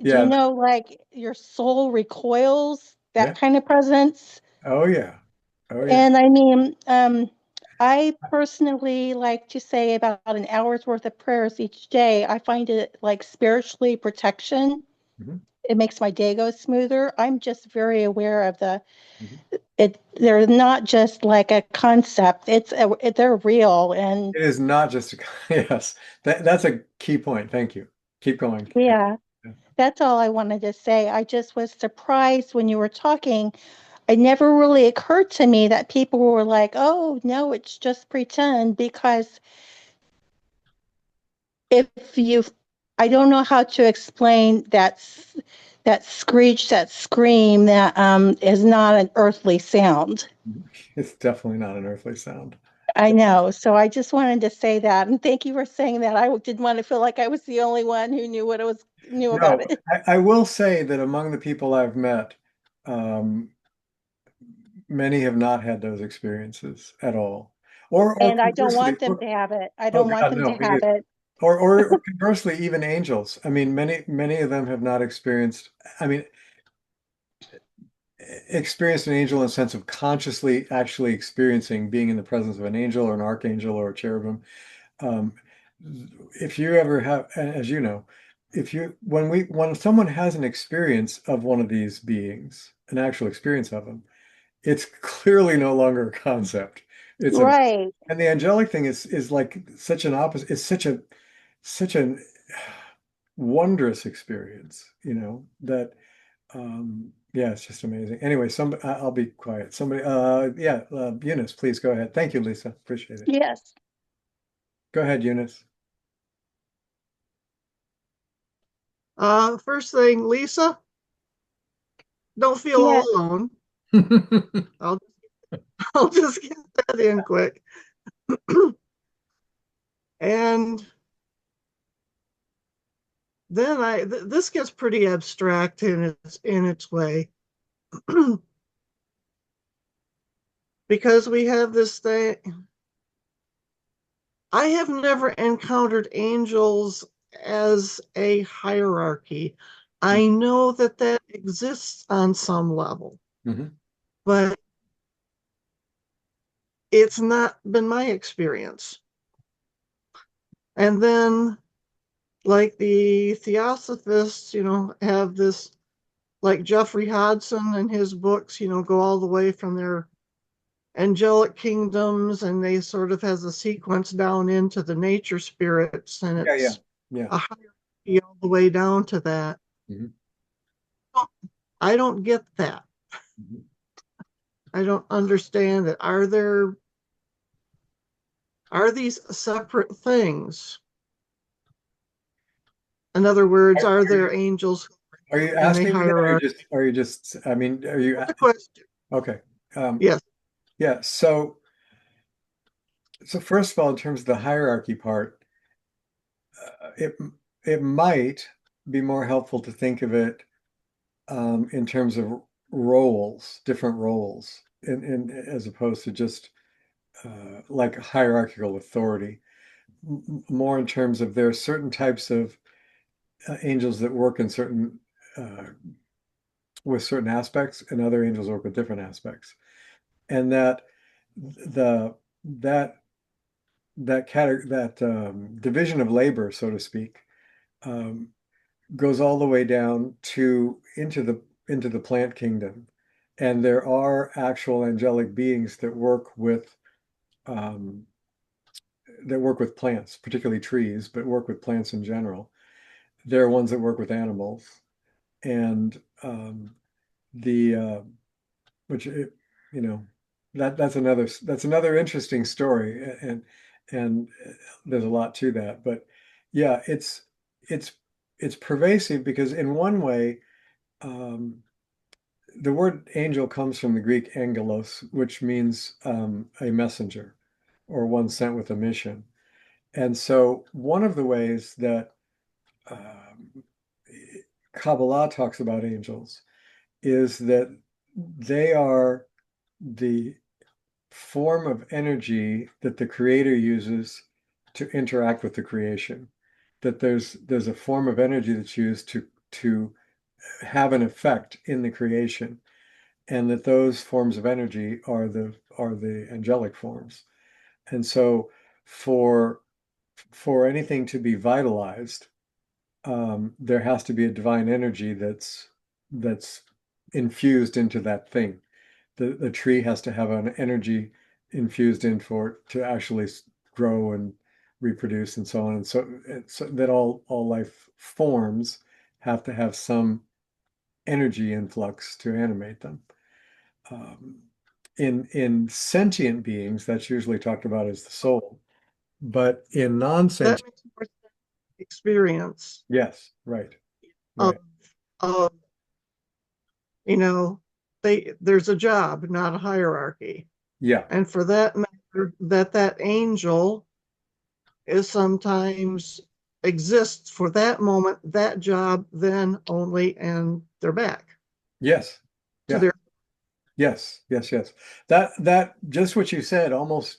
do you Yeah, know like your soul recoils, that yeah. kind of presence? Oh yeah. Oh yeah. And I mean, I personally like to say about an hour's worth of prayers each day. I find it like spiritually protection. Mhm. It makes my day go smoother. I'm just very aware of Mhm. they're not just like a concept. They're real. And It is not just a, yes. That's a key point. Thank you. Keep going. Yeah. yeah, Yeah. that's all I wanted to say. I just was surprised when you were talking. It never really occurred to me that people were like, oh, no, it's just pretend because if you I don't know how to explain that screech, that scream that is not an earthly sound. It's definitely not an earthly sound. I know. So I just wanted to say that. And thank you for saying that. I didn't want to feel like I was the only one who knew about No, it. I will say that among the people I've met, um, many have not had those experiences at all. Or And I don't conversely, want them to have it. I oh don't want God, them no, to me have neither. it. Or conversely, even angels. I mean, many of them have not experienced. I mean, experienced an angel in the sense of consciously actually experiencing being in the presence of an angel or an archangel or a cherubim. Um, if you ever have, as you know, if you when someone has an experience of one of these beings, an actual experience of them, it's clearly no longer a concept. It's a Right. And the angelic thing is like such an opposite. It's such an wondrous experience, that yeah, it's just amazing. Anyway, I'll be quiet. Somebody yeah, Eunice, please go ahead. Thank you, Lisa. Appreciate it. Yes. Go ahead, Eunice. First thing, Lisa, don't feel Yeah. all alone. I'll I'll just get that in quick. And then this gets pretty abstract in its way. Because we have this thing. I have never encountered angels as a hierarchy. I know that that exists on some level, Mhm. but it's not been my experience. And then, like the theosophists, have this, like Jeffrey Hodson and his books, go all the way from their angelic kingdoms, and they sort of has a sequence down into the nature spirits, and Yeah, yeah, it's yeah. a hierarchy all the way down to that. Mhm. I don't get that. Mhm. I don't understand it. Are these separate things? In other words, Are, are are you there angels are you in a asking me that, or hierarchy? are you just, I mean, are you That's a question. okay? Yes. Yeah. So first of all, in terms of the hierarchy part, it it might be more helpful to think of it in terms of roles, different roles, as opposed to just like hierarchical authority. More in terms of there are certain types of angels that work in certain uh, with certain aspects, and other angels work with different aspects, and the that division of labor, so to speak, um, goes all the way down to into the plant kingdom. And there are actual angelic beings um, that work with plants, particularly trees, but work with plants in general. There are ones that work with animals, and the which you know that's another interesting story, and there's a lot to that. But yeah, it's it's pervasive because in one way, um, the word angel comes from the Greek angelos, which means a messenger or one sent with a mission. And so one of the ways that um, Kabbalah talks about angels is that they are the form of energy that the creator uses to interact with the creation. That there's a form of energy that's used to have an effect in the creation, and that those forms of energy are the angelic forms. And so for for anything to be vitalized, there has to be a divine energy that's infused into that thing. The tree has to have an energy infused in for it to actually grow and reproduce and so on. And so that all life forms have to have some energy influx to animate them. Um, in sentient beings, that's usually talked about as the soul. But in That non-sentient, makes more sense. Experience yes, right, of right. of there's a job, not a hierarchy. Yeah. And for that matter, that angel is sometimes exists for that moment, that job, then only, and they're back Yes. to Yeah. their. Yes. Yes. Yes. That just what you said, almost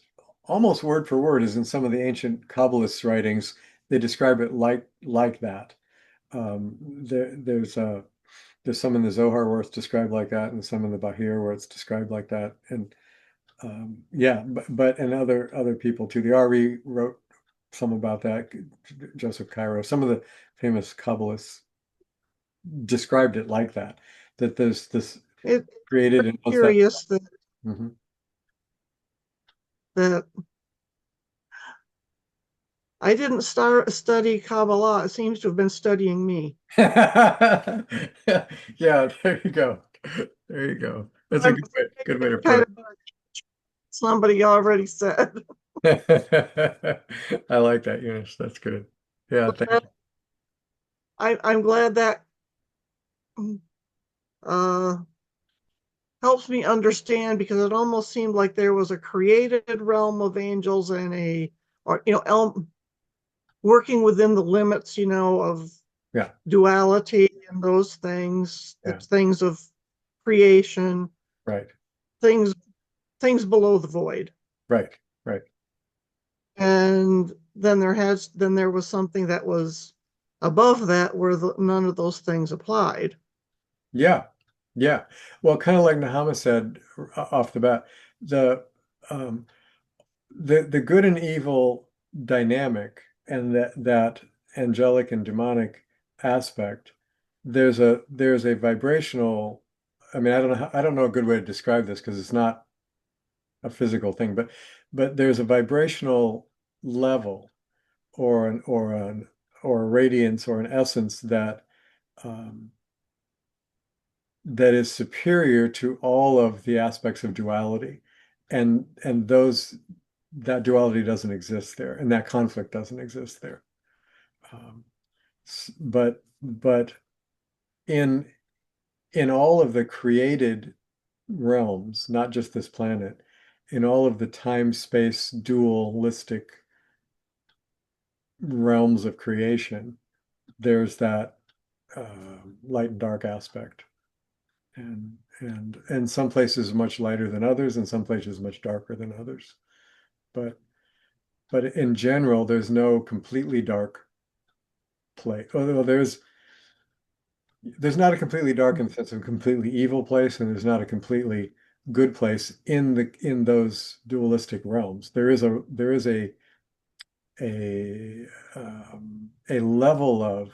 word for word, is in some of the ancient Kabbalists' writings. They describe it like that. There's there's some in the Zohar where it's described like that, and some in the Bahir where it's described like that. And yeah, but and other people too. The Ari wrote some about that. Joseph Cairo. Some of the famous Kabbalists described it like that. That there's this It's created and once that. curious that Mhm. that I didn't start study Kabbalah. It seems to have been studying me. Yeah, there you go. There you go. That's a I'm good way to kind put of somebody already said. it. I like that, Eunice. That's good. Yeah, But thank you. I'm glad that uh, helps me understand because it almost seemed like there was a created realm of angels and or working within the limits, of Yeah, duality and those things, the yeah, things of creation, right, things things below the void. right, right. And then there was something that was above that where none of those things applied. Yeah, yeah. Well, kind of like Nahama said off the bat, the um, the good and evil dynamic and that angelic and demonic aspect, there's a vibrational, I mean, I don't know a good way to describe this because it's not a physical thing, but there's a vibrational level or a radiance or an essence um, that is superior to all of the aspects of duality. And that duality doesn't exist there, and that conflict doesn't exist there. Um, but in all of the created realms, not just this planet, in all of the time-space dualistic realms of creation, there's that light and dark aspect. And some places much lighter than others, and some places much darker than others. But but in general, there's no completely dark place. Although there's not a completely dark in the sense of a completely evil place, and there's not a completely good place in those dualistic realms. There is a level of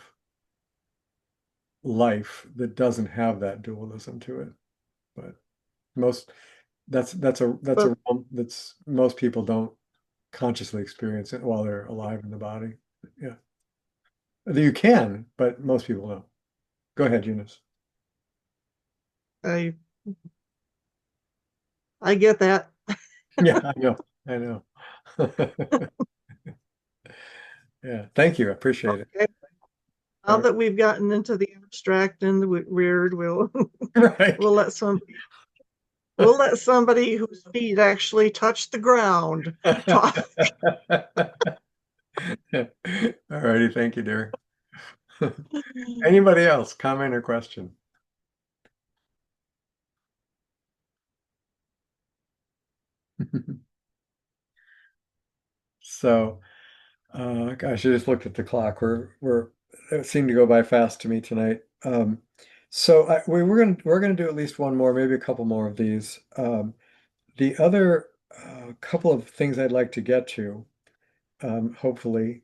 life that doesn't have that dualism to it. But most that's But a realm that's most people don't consciously experience it while they're alive in the body. Yeah. You can, but most people don't. Go ahead, Eunice. I I get that. Yeah, I know. I know. Yeah, thank you. I appreciate it. Okay. All Now right. that we've gotten into the abstract and the weird, Right. we'll let we'll let somebody whose feet actually touch the ground talk. All righty. Thank you, dear. Anybody else? Comment or question? So, gosh, I just looked at the clock. It seemed to go by fast to me tonight. So we're gonna do at least one more, maybe a couple more of these. The other couple of things I'd like to get to, hopefully,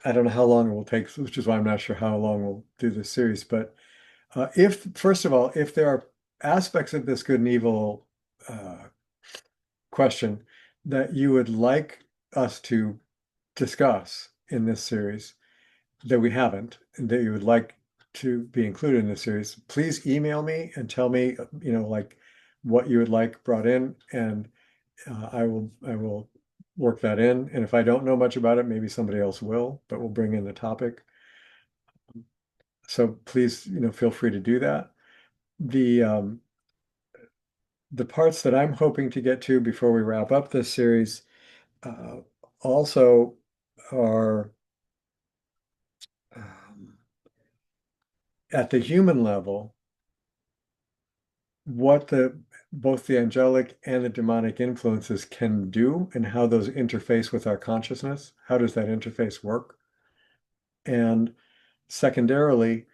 I don't know how long it will take, which is why I'm not sure how long we'll do this series. But if, first of all, if there are aspects of this good and evil uh, question that you would like us to discuss in this series that we haven't, and that you would like to be included in this series, please email me and tell me, like what you would like brought in, and I will work that in. And if I don't know much about it, maybe somebody else will, but we'll bring in the topic. So please, feel free to do that. The um, the parts that I'm hoping to get to before we wrap up this series uh, also are um, at the human level, what both the angelic and the demonic influences can do and how those interface with our consciousness. How does that interface work? And secondarily,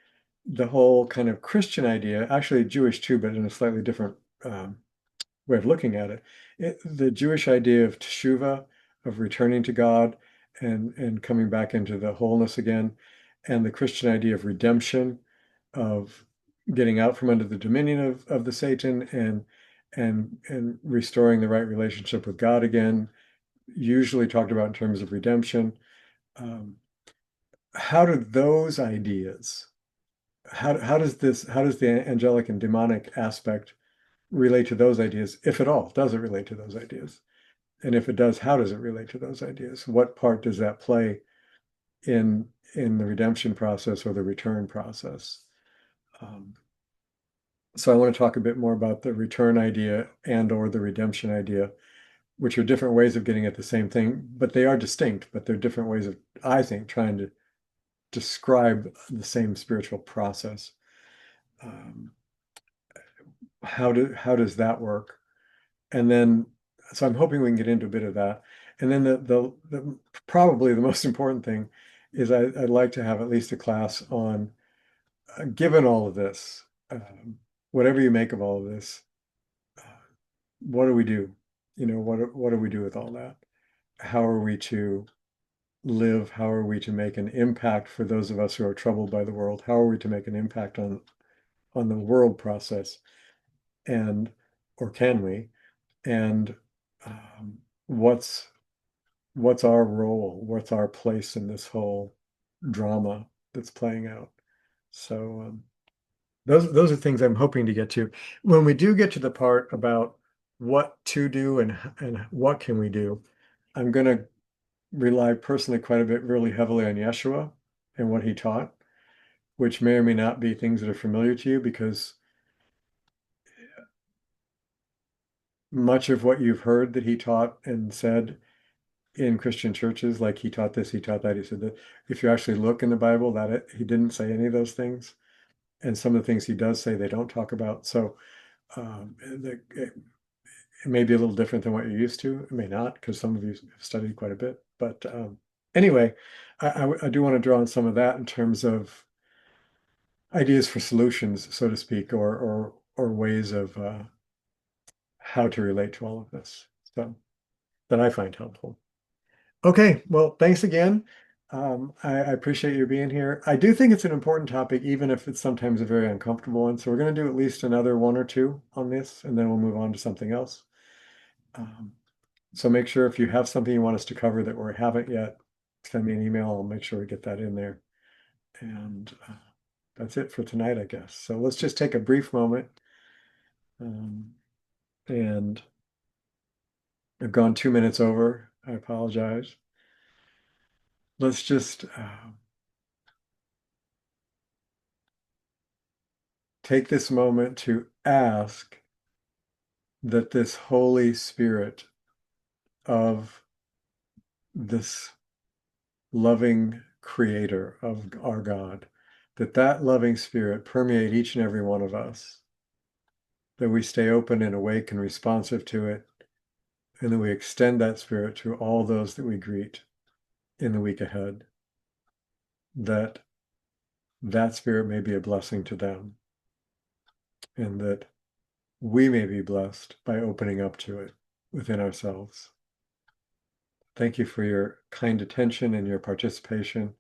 the whole kind of Christian idea, actually Jewish too, but in a slightly different way of looking at it. The Jewish idea of teshuvah, of returning to God and coming back into the wholeness again, and the Christian idea of redemption, of getting out from under the dominion of the Satan and restoring the right relationship with God again, usually talked about in terms of redemption. Um, how do those ideas, how does the angelic and demonic aspect relate to those ideas, if at all? Does it relate to those ideas? And if it does, how does it relate to those ideas? What part does that play in the redemption process or the return process? So I want to talk a bit more about the return idea and or the redemption idea, which are different ways of getting at the same thing, but they are distinct, but they're different ways of, I think, trying to describe the same spiritual process. Um, how does that work? And then, so I'm hoping we can get into a bit of that. And then the probably the most important thing is I'd like to have at least a class on, given all of this, whatever you make of all of this, uh, what do we do? What do we do with all that? How are we to live? How are we to make an impact for those of us who are troubled by the world? How are we to make an impact on the world process? And or can we? And um, what's what's our role? What's our place in this whole drama that's playing out? So those are things I'm hoping to get to. When we do get to the part about what to do and what can we do, I'm going to rely personally quite a bit, really heavily on Yeshua and what he taught, which may or may not be things that are familiar to you, because much of what you've heard that he taught and said in Christian churches, like he taught this, he taught that, he said that, if you actually look in the Bible, he didn't say any of those things. And some of the things he does say, they don't talk about. So it may be a little different than what you're used to. It may not, because some of you have studied quite a bit. But anyway, I do want to draw on some of that in terms of ideas for solutions, so to speak, or ways of how to relate to all of this. So that I find helpful. Okay, well, thanks again. I appreciate you being here. I do think it's an important topic, even if it's sometimes a very uncomfortable one. So we're going to do at least another one or two on this, and then we'll move on to something else. So make sure if you have something you want us to cover that we haven't yet, send me an email. I'll make sure we get that in there. And that's it for tonight, I guess. So let's just take a brief moment. And I've gone 2 minutes over. I apologize. Let's just take this moment to ask that this Holy Spirit of this loving creator of our God, that loving spirit permeate each and every one of us, that we stay open and awake and responsive to it, and that we extend that spirit to all those that we greet in the week ahead, that that spirit may be a blessing to them, and that we may be blessed by opening up to it within ourselves. Thank you for your kind attention and your participation.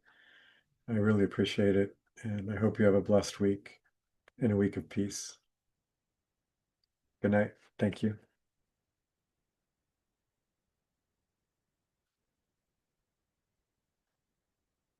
I really appreciate it, and I hope you have a blessed week and a week of peace. Good night. Thank you.